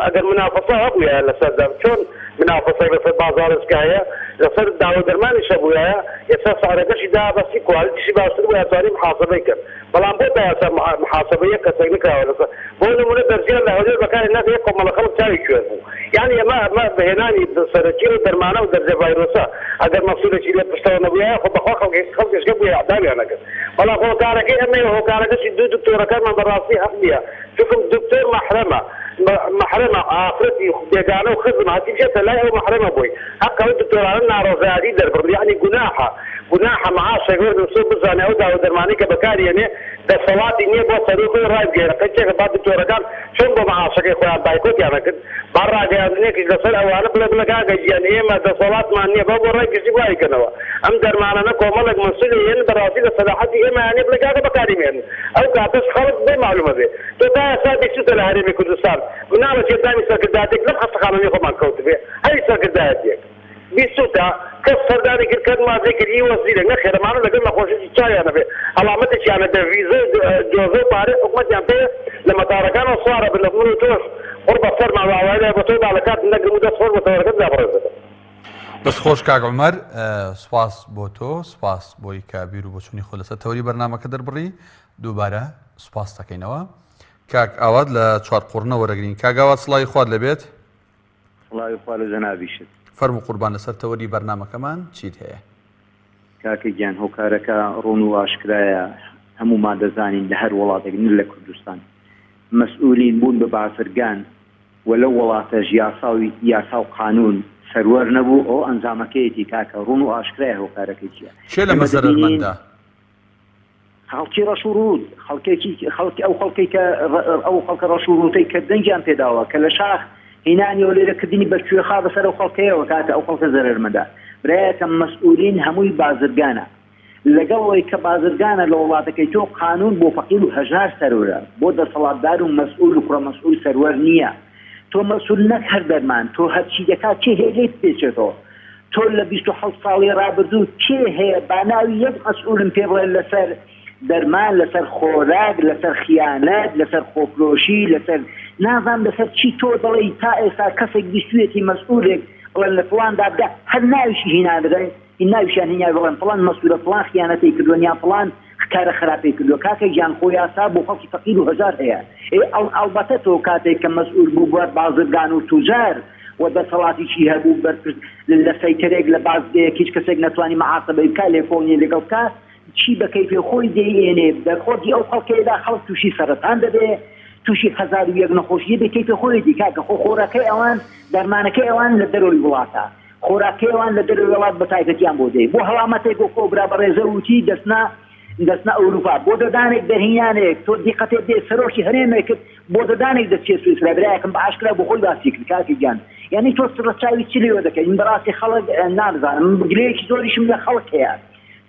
G: ئەگەر منافەسە هەبوویە لەسەردەم چۆن منافەسەی بەسەر بازارسکایە لەسەر داوە دەرمانی شەبوویە ئێستا سعرەکەشی دابەستی کوالیتیشی باشتر بووە توانی محاسبەی کرد بەڵام بۆ دایاسا محاسبەیە کەسێک نکراوە لەسەر بۆ نمونە دەرزیان لە هەولێر بەکاری ناکە یەک کۆمەڵە خەڵک چاوی کوێر بوو یعنی ئەمە بەهێنانی سەرەکی و دەرمانە و دەرجە ڤایرۆسە ئەگەر مەسئولێکی لێ پشتەوە نەبووایە خۆ بەخوا خەڵکێشکە بووە ئەعدامیان نەکرد بەڵام هۆکارەکەی ئەمەیە هۆکارەکەشی دوو دکتۆرەکانمان بەڕاستی حەق نییە چونکە دکتۆر محرمە ئافرەتی بێگانە و خزم هەتی بچێتە لای ئەو محرمە بووی حەقا ئەو دکتۆرانە ناڕۆژایەتی دەربڕن یعنی گوناحە معاشێک وەرن سۆ بزانێ ئەو داوە دەرمانی کە بەکارێنێ دەسەڵاتی نییە بۆ سەرۆکەی ڕایگەێنە قەچێکە با دکتۆرەکان چۆن بۆ معاشەکەی خۆیان بایکۆتیانە کرد با ڕاگەیاندنێکی لەسەر ئەوانە بڵێ کاکە گیان ئێمە دەسەڵاتمان نییە با بۆ ڕایگەشتی وایکەنەوە ئەم دەرمانانە کۆمەڵێک مەسئولە هێن بەڕاستی لە سەلاحەتی ئێمەیانێ بڵێ کاکە بەکاریمێنن ئەو کاتەش خەڵک بێ معلومە بێ تۆ تا ئێستا دەچووتە لە هەرێمی کوردستان مناڵە چێدانی سەرکردایەتێک لەم خەستەخانەی خۆمان کەوت بێ هەری سەرکردایەتێک بیستوتا کەس سەردانی کرد کە مادەی کرد ئی وەزیرە نەخێرەمانە لەگەڵ نەخۆشیی چاویانە بێ هەڵامەتێکیانە دەڤیزە جۆزە و پارێ حکومەتیان پێ لە مەتارەکانەوە سوارە بن لە من و تۆش وەڕ بە سەرمان واوایە بە تۆ باڵەکات نەگرم و دەستخۆش بە تەوەرەکەت دابڕێزەکە
A: دەستخۆش کاک عومەر سوپاس بۆ تۆ سوپاس بۆی کە بیر و بۆچوونی خۆ لەسەر تەوەری بەرنامەکە دەربڕی دووبارە سوپاس دەکەینەوە کاک ئاوات لە چوار قوڕنە وەرەگرین کاک ئاوات سڵاوی خوارد لەبێت
H: سڵاوی خوا لە جەنابیشت
A: فەرموو قوربان لەسەر تەوەری بەرنامەکەمان چیت هەیە
H: کاکە گیان هۆکارەکە ڕۆن و ئاشکرایە هەموومان دەزانین لە هەر وڵاتێک لە کوردستان مەسئولین بوون بە بازرگان و لەو وڵاتەش یاسا و قانون سەروەر نەبوو ئەو ئەنجامەکەیەتی کاکە ڕۆن و ئاشکرایە هۆکارەکەی چییە
A: چێ لە مەزەرمەندا
H: خەڵکی ڕەشوڕوود ئەو خەڵکی کە ئەو خەڵکە ڕەشوڕوتەی کە دەنگیان پێداوە کە لە شاخ هینانیەوە لێرەکردنی بەرکوێخا بەسەر ئەو خەڵکەیەوە کاتە ئەو خەڵکە زەرەرمەدا برایەکە مەسئولین هەمووی بازرگانە لەگەڵەوەی کە بازرگانە لە وڵاتەکەی تۆ قانون بۆ فەقیر و هەژار سەرورە بۆ دەسەڵاتدار و مەسئول و کوڕە مەسئول سەروەر نییە تۆ مەسئول نەک هەر دەرمان تۆ هەرچی دەکات چێ هەیە لێت پێچێتەوە تۆ لە 27 ساڵی ڕابردوو چێ هەیە باناوی یەک مەسئولم پێ بڵێ لەسەر دەرمان لەسەر خۆراک لەسەر خیانەت لەسەر خۆفرۆشی لەسەر نازان لەسەر چی تۆ دەڵێ تا ئێستا کەسێک بیستوێتی مەسئولێک بڵێن لە فڵان دابدا هەر ناویشی هینا بدەن ناویشیان هینای بڵێن فڵان مەسئولە فڵان خیانەتی کردووە یان فڵان کارە خراپی کردووە کاکە گیان خۆ یاسا بۆ خەڵکی فەقیر و هەژار هەیە ئەڵبەتە تۆ کاتێک کە مەسئول بوو بووە بازرگان و توجار و دەسەڵاتیی هەبوو بەرپرس لە سەیتەرێک لە بازدەیەک هیچ کەسێک نەتوانی مەعاسەبەی بکات لێکۆڵینی لەگەڵ بکات چی بە کەیفی خۆی دەیێنێ دەرخۆردی ئەو خەڵکەیەدا خەڵک تووشی سەرەتان دەبێ تووشی 1001 نەخۆشیە بە کەیفی خۆی دیکاتکە خۆراکەی ئەوان دەرمانەکەی ئەوان لە دەرەوەی وڵاتە خۆراکەی ئەوان لە دەرەوەی وڵات بە تایبەتیان بۆ دەی بۆ هەڵامەتێک بۆ کۆبرا بە ڕێزە وتی دەستنا ئەوروپا بۆ دەدانێک دەرهینانێک تۆ دیقەتێک دێ سەرۆکی هەرێمێکت بۆ دەدانێک دەچێت سویسرا برایەکەم بە ئاشکرا بۆ خۆی باسی کرد کاکی گیان یعنی تۆ سڕەچاوی چ لێوە دەکەی من بەڕاستی خەڵک نازانم گلەیەکی زۆریشم لە خەڵک هەیە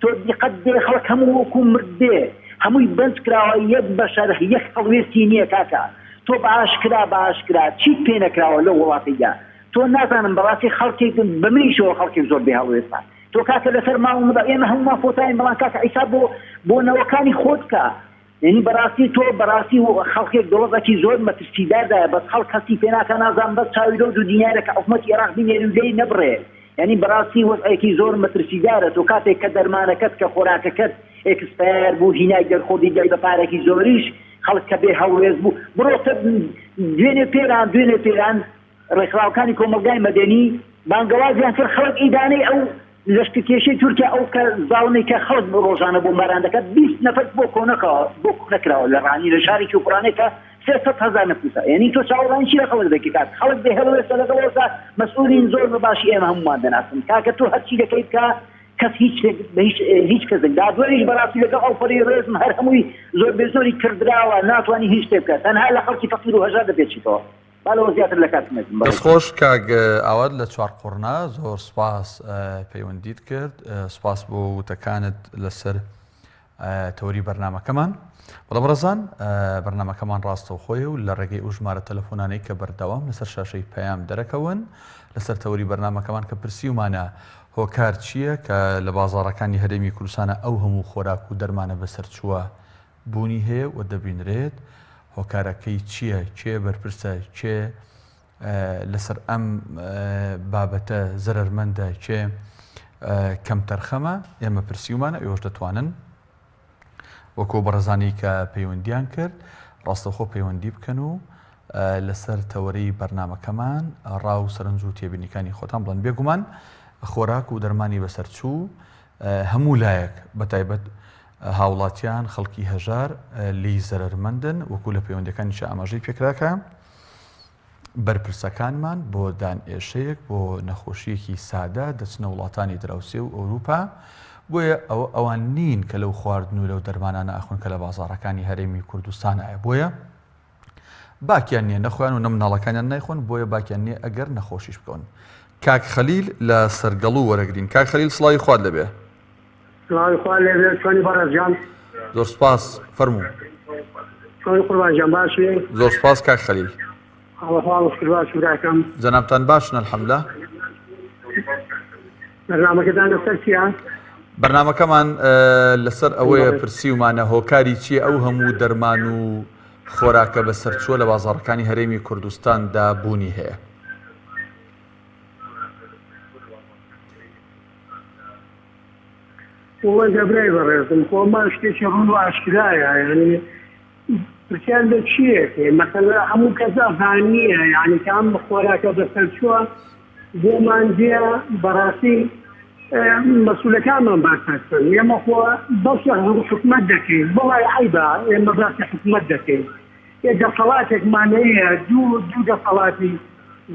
H: تۆ دیقەت دێ خەڵک هەموو وەکو مرد دێ هەمووی بەنج کراوە یەک بەشەر یەک هەڵوێستی نییە کاکە تۆ بە ئاشکرا چیت پێ نەکراوە لە وڵاتیدا تۆ نازانم بەڕاستی خەڵکێک بەمنیشەوە خەڵکێک زۆر بێ هەڵوێستا تۆ کاکە لەسەر ماڵ مدا ئێمە هەمومان فۆتاین بەڵام کاکە ئیسا بۆ نەوەکانی خۆت کە یعنی بەڕاستی تۆ بەڕاستی خەڵکێک دۆڵەکی زۆر مەترسیداردایە بەس خەڵک کەسی پێ ناکە نازان بەس چاوی دۆ و دیارە کە حکومەتی عێراق بینێری و لێی نەبڕێ یعنی بەڕاستی وەزعێکی زۆر مەترسیدارە تۆ کاتێک کە دەرمانەکەت کە خۆراکەکەت ئێکسپایر بوو هینای دەرخۆردی دای بە پارێکی زۆریش خەڵک کە بێ هەڵوێز بوو بڕۆتە دوێنێ پێران ڕێکخراوەکانی کۆمەلگای مەدەنی بانگەوازیان کرد خەڵک ئیدانەی ئەو لەشکرکێشەی تورکیا ئەو کە زاڵنەی کە خەڵک ڕۆژانە بۆ ماران دەکات 20 نەفەر بۆ کۆنەکراوە لە ڕانی لە شارێکی ئوکرانێکە 300,000 نەفوسە یعنی تۆ چاوەڕانی چی لە خەڵک دەکەی کات خەڵک دێ هەڵوێستە لەگەڵەوەسا مەسئولین زۆر بەباشی ئێمە هەمومان دەناسن کاکە تۆ هەرچی دەکەیت کە کەس هیچ کەسێک دادوەریش بەڕاستی لەگەڵ ئەو پەری ڕێزم هەر هەمووی زۆر بێزۆری کردراوە ناتوانانی هیچ شتێ بکات تەنها لە خەڵکی فەقیر و هەژار دەبێتیتەوە بالەوە زیاتر لە کاتمێتم
A: دەستخۆش کاک ئاوات لە چوار قوڕنا زۆر سپاس پەیوەندیت کرد سپاس بۆ وتەکانت لەسەر تەوری بەرنامەکەمان بەڵام ڕەزان بەرنامەکەمان ڕاستەوخۆیە و لە ڕێگەی ئەو ژمارە تەلەفۆنانەی کە بەردەوام لەسەر شاشەی پەیام دەرەکەون لەسەر تەوری بەرنامەکەمان کە پرسیومانە هۆکار چییە کە لە بازاڕەکانی هەرێمی کوردستانە ئەو هەموو خۆراک و دەرمانە بەسەرچووە بوونی هەیە و دەبینرێت هۆکارەکەی چییە چێ بەرپرسە چێ لەسەر ئەم بابەتە زەرمەندە چێ کەم تەرخەمە ئێمە پرسیومانە ئێوەش دەتوانن وەکو بەڕێزانی کە پەیوەندیان کرد ڕاستەخۆ پەیوەندی بکەن و لەسەر تەوەرەی بەرنامەکەمان ڕاو سەرنج و تێبینیەکانی خۆتان بڵێن بێگومان خۆراک و دەرمانی بەسەرچوو هەموو لایەک بەتایبەت هاوڵاتیان خەڵکی هەژار لی زەرمەندن وەکو لە پەیوەندەکانیش ئاماژەی پێکراکە بەرپرسەکانمان بۆ دانئێشەیەک بۆ نەخۆشیەکی سادە دەچنە وڵاتانی دراوسێ و ئەوروپا بۆیە ئەوان نین کە لەو خواردن و لەو دەرمانانە ئەخۆن کە لە بازاڕەکانی هەرێمی کوردستانایە بۆیە باکیان نییە نەخۆیان و نەمناڵەکانیان نایخۆن بۆیە باکیان نییە ئەگەر نەخۆشیش بکەون کاک خەلیل لە سەرگەڵوو وەرەگرین کاک خەلیل سڵاوی خوارد لەبێ
I: سڵاوی خوارد لەبێ چۆنی بەڕێزجان
A: زۆر سپاس فەرموو
I: چۆنی قوربانجان باشی
A: زۆر سپاس کاک خەلیل جەنابتان باشن الحەمدوللا
I: بەرنامەکەتان لەسەر چییە؟
A: بەرنامەکەمان لەسەر ئەوەیە پرسیومانە هۆکاری چییە ئەو هەموو دەرمان و خۆراکە بەسەرچووە لە بازاڕەکانی هەرێمی کوردستاندا بوونی هەیە
I: وڵی دەبرای بەڕێزم خۆمان شتێکی ڕوون و ئاشکرایە یعنی پرسیان لە چیەکێ مەسەلا هەموو کەس ئەزانیە یعنی کە ئەم خۆراکە بەسەرچووە بۆمان دێ بەڕاستی مەسئولەکانمان باسەکەن ئێمە خۆ بەشێک حکومەت دەکەین بەڵای عیبە ئێمە باسی حکومەت دەکەین دەسەڵاتێکمانەیە دوو دەسەڵاتی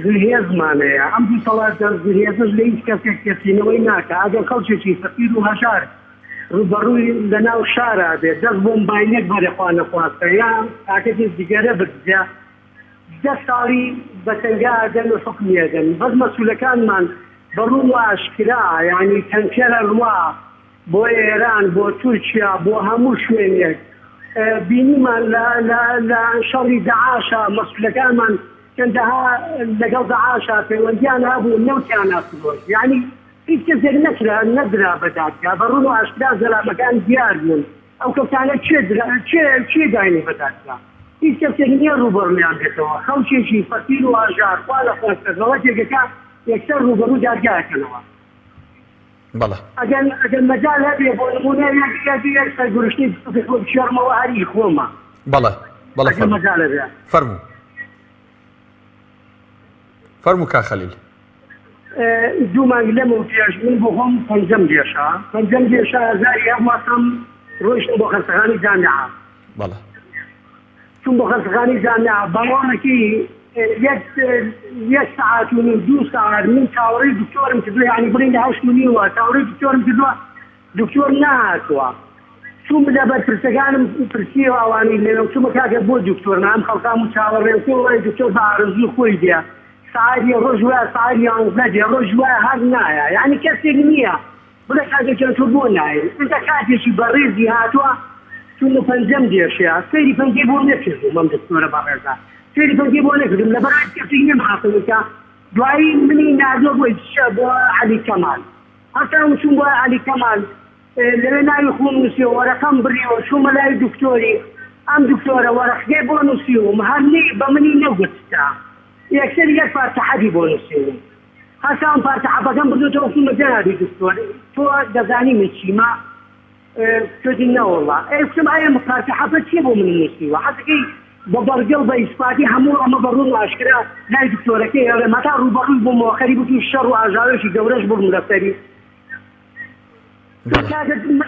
I: زرهێزمانەیە ئەم دوو دەسەڵات زرهێزش لە هیچ کەسێک کەسینەوەی ناکە ئەگەر خەڵکێکی فەقیر و هەژار ڕوبەڕووی لەناو شارە بێت دەست بۆ مباینێک بەرەخوا نەخواستە یان تاکەتی دیگەرە بگزە 10 ساڵی بەتەنگا ئەدەن و حکمیەدەن بەس مەسئولەکانمان بەڕوو و ئاشکرا یعنی تەنکێرە ڕوا بۆ ئێران بۆ تورکیا بۆ هەموو شوێنێک بینیمان لە شەڕی داعاشە مەسئولەکانمان چەندەها لەگەڵ داعاشە پەیوەندیان هەبوو نەوتیان ناسڵۆژ یعنی هیچ کەسێک نەدرا بەدادگا بەڕوو و ئاشکرا زەلامەکان دیار بوون ئەو کەسانە چێ داینی بەدادگا هیچ کەسێک نییە ڕوبەڕوویان بێتەوە خەڵکێکی فەقیر و ئاژار خوا لە خۆستەوە تێگەکە یەکسەر ڕوبەڕوو دادگاکەنەوە ئەگەر مەجال هەبێ بۆ نمونە یەک سەرگورشتی شێڕمەوە هەری خۆمە
A: بەڵێ مەجال هەبێ فەرموو فەرموو کا خەلیل.
I: دوو مانگ لەمە پێش من بۆ خۆم پەنجەم دێشە ئازاری هەموواسم ڕۆیشتم بۆ خەرسەخانی جامعە.
A: بەڵێ.
I: چون بۆ خەرسەخانی جامعە باوەڕێکی یەک ساعات و نیم 2 ساعت من چاوەڕێی دکتۆرم کردووە، یعنی بڵین لە 8 و نیوە چاوەڕێی دکتۆرم کردووە، دکتۆر نهاتووە. چون لەبەر پرسەکانم پرسیەوە ئەوانی لێنەوە چوومە کاکە بۆ دکتۆر نام خەڵکام و چاوەڕێ دکتۆر بە ئارەزووی خۆی دێ ساعتی ڕۆژ وایە ساعت 11 دێ ڕۆژ وایە هەر نایە، یعنی کەسێک نییە بڵێ کاکەکەن تۆ بۆ نایە. ئەنجا کاتێکی بەڕێزی هاتووە چون لە پەنجەم دێشەیە سەیری پەنجەی بۆ نەکردم مەم دکتۆرە بەڕێزە سەیری پەنجەی بۆ نەکردم لەبەر کەسێک نیم حاصلەکە دوایی منی ناردۆ بۆ عەلی کەمال هەستان چوون بۆ عەلی کەمال لەوێ ناوی خۆم نووسیوە وەرەقەم بڕیەوە چوومە لای دکتۆری ئەم دکتۆرە وەرەقەکەی بۆ نووسیوم هەرنی بە منی نەگوتتا یەکسەر یەک پارتەحەدی بۆ نووسیوم هەستان پارتەحەبەکەم بردوتەوە خۆمە جەنابی دکتۆر تۆ دەزانی من چیمە تۆدی نەوەڵا ئەوکتم ئایا پارتەحەبە چی بۆ من نووسیوە حەزەکەی بە بەرگەڵ بە ئیسپاتی هەموو ئەمە بەڕوون و ئاشکرا لای دکتۆرەکەی ئەڵێ مەتا ڕووبەڕووی بۆ مۆخەری بووی شەڕ و ئاژاوێکی گەورەش بووم لەسەری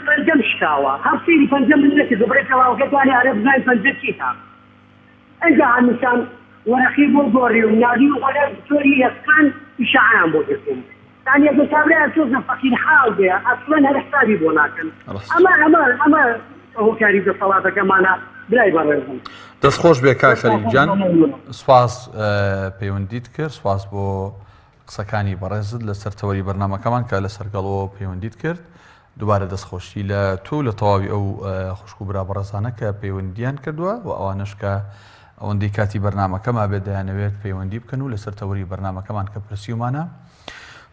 I: پەنجەم شتاوە هەفتێری پەنجەم من نەکرد بڕێکەوەکەتوانی ئارە بزانین پەنجە چیتە ئەنجا هەمیشان وەرەقی بۆ گۆڕی و ناردی و وەرە دکتۆری یەسقان ئیشاعیان بۆ گرتم یعنی ئەگە کابرایان تۆزە فەقیر حاڵ بێ ئەسڵەن هەر حسابی بۆ ناکەن ئەمە هۆکاری دەسەڵاتەکەمانە برای بەڕێزم.
A: دەستخۆش بێ کاک خەلیل سوپاس پەیوەندیت کرد، سوپاس بۆ قسەکانی بەڕێزت لەسەر تەوەری بەرنامەکەمان کە لە سەرگەڵەوە پەیوەندیت کرد. دووبارە دەستخۆشی لە تۆ لە تەواوی ئەو خوشک و برا بەڕێزانە کە پەیوەندیان کردووە و ئەوانش کە ئەوەندەی کاتی بەرنامەکەما بێت دەیانەوێت پەیوەندی بکەن و لەسەر تەوەری بەرنامەکەمان کە پرسیومانە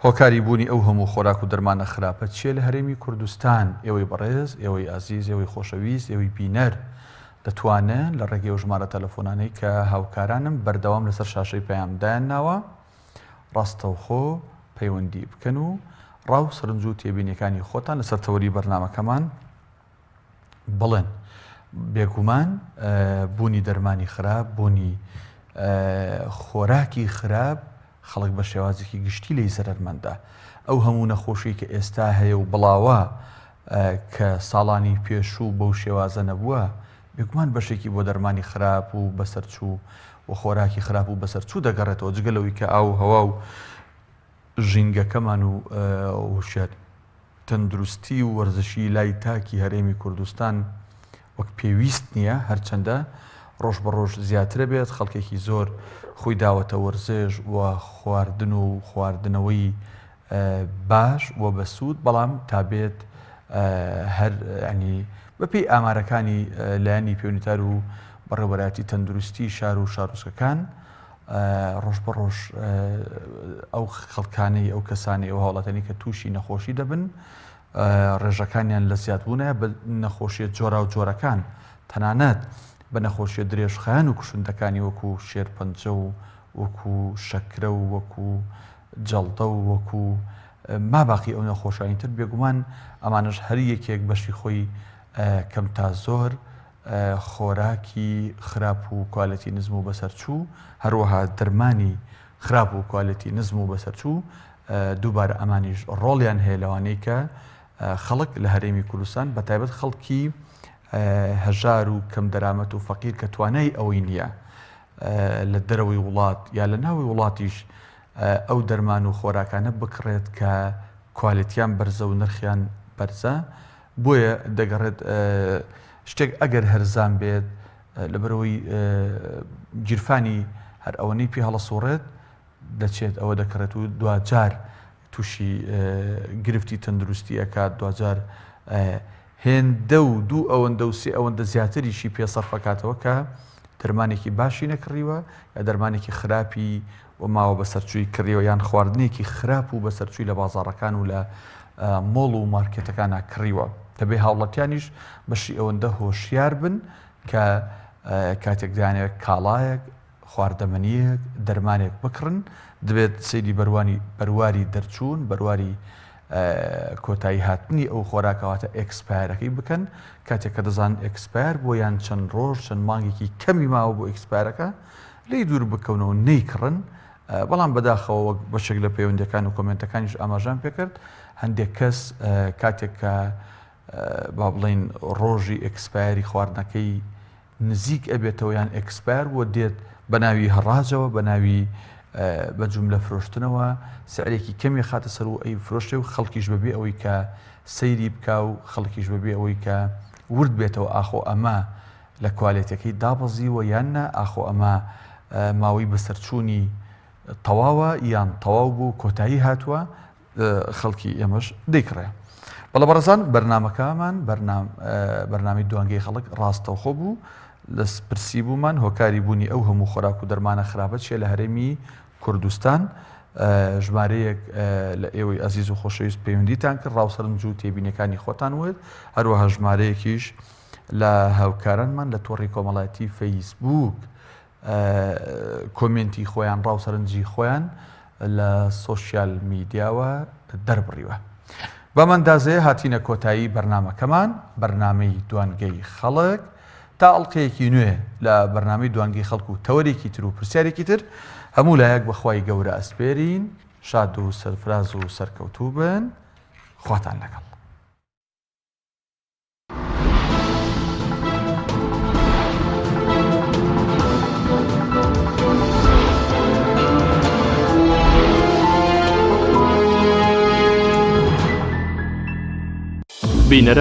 A: هۆکاری بوونی ئەو هەموو خۆراک و دەرمانە خراپە چیە لە هەرێمی کوردستان. ئێوەی بەڕێز، ئێوەی ئازیز، ئێوەی خۆشەویست، ئێوەی بینەر دەتوانن لە ڕێگەی ئەو ژمارە تەلەفۆنانەی کە هاوکارانم بەردەوام لەسەر شاشەی پەیامدایان ناوە ڕاستەوخۆ پەیوەندی بکەن و ڕاو سەرنج و تێبینیەکانی خۆتان لەسەر تەوەری بەرنامەکەمان بڵێن. بێگومان بوونی دەرمانی خراپ، بوونی خۆراکی خراپ خەڵک بە شێوازێکی گشتی لی زەرمەندە. ئەو هەموو نەخۆشی کە ئێستا هەیە و بڵاوە کە ساڵانی پێشوو بەو شێوازە نەبووە بێگومان بەشێکی بۆ دەرمانی خراپ و بەسەرچوو و خۆراکی خراپ و بەسەرچوو دەگەڕێتەوە جگەلەوەی کە ئاو هەوا و ژینگەکەمان و وشێت تەندروستی و وەرزشی لای تاکی هەرێمی کوردستان وەک پێویست نییە هەرچەندە ڕۆژ بە ڕۆژ زیاترە بێت خەڵکێکی زۆر خۆی داوەتە وەرزش و خواردن و خواردنەوەی باش و بەسوود بەڵام تابێت هەر ینی بەپێی ئامارەکانی لایەنی پەیوەندیدار و بەڕێوەبەرایەتی تەندروستی شار و شارۆچکەکان ڕۆژ بە ڕۆژ ئەو خەڵکانەی ئەو کەسانی ئەو هاوڵاتانی کە تووشی نەخۆشی دەبن ڕێژەکانیان لە زیادبوونە بە نەخۆشیە جۆرا و جۆرەکان تەنانەت بە نەخۆشیە درێژخایەن و کوشندەکانی وەکو شێرپەنجە و وەکو شەکرە و وەکو جەڵدە و وەکو ماباقی ئەو نەخۆشانی تر بێگومان ئەمانش هەر یەکێک بەشی خۆی کەم تا زۆر خۆراکی خراپ و کوالەتی نزم و بەسەرچوو هەروەها دەرمانی خراپ و کوالەتی نزم و بەسەرچوو دووبارە ئەمانیش ڕۆڵیان هەیە لەوانەیە کە خەڵک لە هەرێمی کوردستان بەتایبەت خەڵکی هەژار و کەم دەرامەت و فەقیر کە توانای ئەوەی نییە لە دەرەوەی وڵات یا لە ناوی وڵاتیش ئەو دەرمان و خۆراکانە بکڕێت کە کوالەتیان بەرزە و نرخیان بەرزە بۆیە دەگەڕێت شتێک ئەگەر هەرزان بێت لەبەرەوەی گیرفانی هەر ئەوەنەی پێ هەڵەسوڕێت دەچێت ئەوە دەکڕێت و دوجار تووشی گرفتی تەندروستی ئەکات دوجار هێندە و دوو ئەوەندە و سێ ئەوەندە زیاتریشی پێسەرفەکاتەوە کە دەرمانێکی باشی نەکڕیوە یا دەرمانێکی خراپی و ماوە بەسەرچووی کڕیەوە یان خواردنێکی خراپ و بەسەرچووی لە بازاڕەکان و لە مۆڵ و مارکێتەکانە کڕیوە دەبێ هاوڵەتیانیش بەشی ئەوەندە هۆشیار بن کە کاتێک دایانەوێت کاڵایەک خواردەمەنیەک دەرمانێک بکڕن دەبێت سەیری بەرواری دەرچوون بەرواری کۆتایی هاتنی ئەو خۆراکەواتە ئێکسپایرەکەی بکەن کاتێک کە دەزان ئێکسپایر بۆ یان چەند ڕۆژ چەند مانگێکی کەمی ماوە بۆ ئێکسپایرەکە لی دوور بکەونەوە نەیکڕن بەڵام بەداخەوە وەک بەشێک لە پەیوەندەکان و کۆمنتەکانیش ئاماژان پێکرد هەندێک کەس کاتێک کە با بڵین ڕۆژی ئەکسپایری خواردنەکەی نزیک ئەبێتەوە یان ئەکسپایر بۆ دێت بە ناوی هەڕاجەوە بە ناوی بە جوملە فرۆشتنەوە سعرێکی کەمی خاتە سەر و ئەی فرۆشتێ و خەڵکیش بەبێ ئەوەی کە سەیری بکا و خەڵکیش بەبێ ئەوەی کە ورد بێتەوە ئاخۆ ئەمە لە کوالێتەکەی دابەزیوە یاننا ئاخۆ ئەمە ماوەی بەسەرچوونی تەواوە یان تەواو بوو کۆتایی هاتووە خەڵکی ئێمەش دەیکڕێ. بەڵە بەڕێزان بەرنامەکەمان بەرنامی دوانگەی خەڵک ڕاستەوخۆ بوو لە پرسی بوومان هۆکاری بوونی ئەو هەموو خۆراک و دەرمانە خراپە چیە لە هەرێمی کوردستان ژمارەیەک لە ئێوەی ئەزیز و خۆشەویست پەیوەندیتان کرد ڕاوسەرنج و تێبینەکانی خۆتان وێت هەروەها ژمارەیەکیش لە هاوکارانمان لە تۆڕی کۆمەڵایەتی فەیسبوک کۆمنتی خۆیان ڕاوسەرنجی خۆیان لە سۆشیال میدیاوە دەربڕیوە. بەمەندازەیە هاتینە کۆتایی بەرنامەکەمان بەرنامەی دوانگەی خەڵک تا ئەڵقەیەکی نوێ لە بەرنامەی دوانگەی خەڵک و تەوەرێکی تر و پرسیارێکی تر هەموو لایەک بەخوای گەورە ئەسپێرین شاد و سەرفراز و سەرکەوتوو بن خواتان لەگەڵ.
J: بینەرە